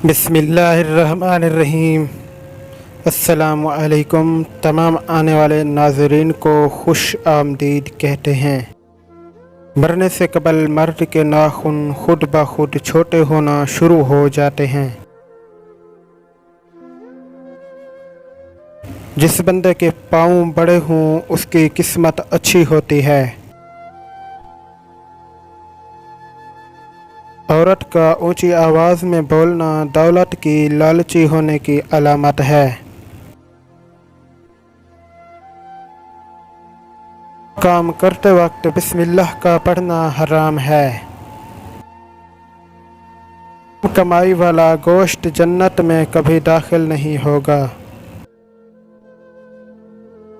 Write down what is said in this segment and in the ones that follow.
بسم اللہ الرحمن الرحیم۔ السلام علیکم۔ تمام آنے والے ناظرین کو خوش آمدید کہتے ہیں۔ مرنے سے قبل مرد کے ناخن خود بخود چھوٹے ہونا شروع ہو جاتے ہیں۔ جس بندے کے پاؤں بڑے ہوں اس کی قسمت اچھی ہوتی ہے۔ عورت کا اونچی آواز میں بولنا دولت کی لالچی ہونے کی علامت ہے۔ کام کرتے وقت بسم اللہ کا پڑھنا حرام ہے۔ کمائی والا گوشت جنت میں کبھی داخل نہیں ہوگا۔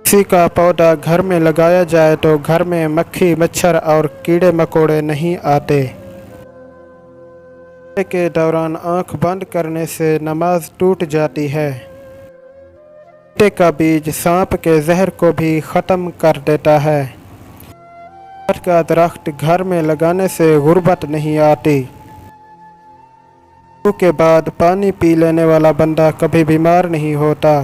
کسی کا پودا گھر میں لگایا جائے تو گھر میں مکھی مچھر اور کیڑے مکوڑے نہیں آتے۔ کے دوران آنکھ بند کرنے سے نماز ٹوٹ جاتی ہے۔ چیٹے کا بیج سانپ کے زہر کو بھی ختم کر دیتا ہے۔ کاٹ کا درخت گھر میں لگانے سے غربت نہیں آتی۔ وضو کے بعد پانی پی لینے والا بندہ کبھی بیمار نہیں ہوتا۔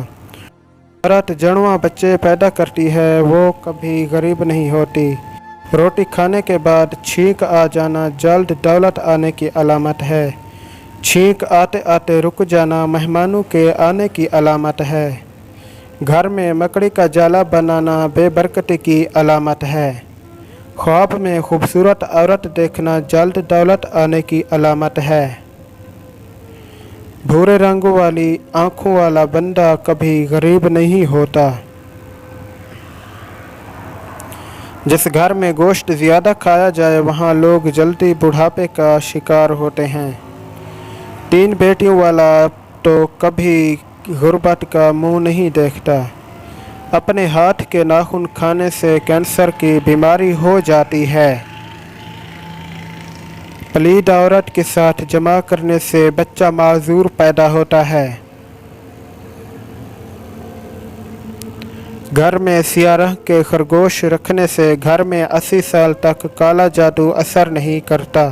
عورت جڑواں بچے پیدا کرتی ہے وہ کبھی غریب نہیں ہوتی۔ روٹی کھانے کے بعد چھینک آ جانا جلد دولت آنے کی علامت ہے۔ چھینک آتے آتے رک جانا مہمانوں کے آنے کی علامت ہے۔ گھر میں مکڑی کا جالا بنانا بے برکتی کی علامت ہے۔ خواب میں خوبصورت عورت دیکھنا جلد دولت آنے کی علامت ہے۔ بھورے رنگ والی آنکھوں والا بندہ کبھی غریب نہیں ہوتا۔ جس گھر میں گوشت زیادہ کھایا جائے وہاں لوگ جلدی بڑھاپے کا شکار ہوتے ہیں۔ 3 بیٹیوں والا تو کبھی غربت کا منہ نہیں دیکھتا۔ اپنے ہاتھ کے ناخن کھانے سے کینسر کی بیماری ہو جاتی ہے۔ پلید عورت کے ساتھ جمع کرنے سے بچہ معذور پیدا ہوتا ہے۔ گھر میں سیاہ رنگ کے خرگوش رکھنے سے گھر میں 80 سال تک کالا جادو اثر نہیں کرتا۔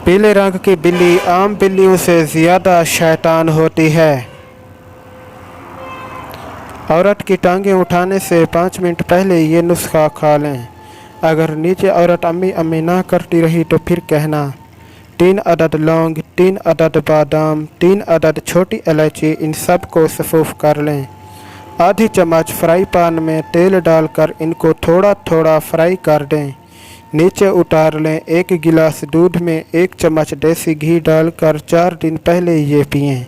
پیلے رنگ کی بلی عام بلیوں سے زیادہ شیطان ہوتی ہے۔ عورت کی ٹانگیں اٹھانے سے 5 منٹ پہلے یہ نسخہ کھا لیں۔ اگر نیچے عورت امی امی نہ کرتی رہی تو پھر کہنا 3 عدد لونگ، 3 عدد بادام، 3 عدد چھوٹی الائچی، ان سب کو صفوف کر لیں۔ آدھی چمچ فرائی پان میں تیل ڈال کر ان کو تھوڑا تھوڑا فرائی کر دیں۔ نیچے اتار لیں۔ 1 گلاس دودھ میں 1 چمچ دیسی گھی ڈال کر 4 دن پہلے یہ پئیں۔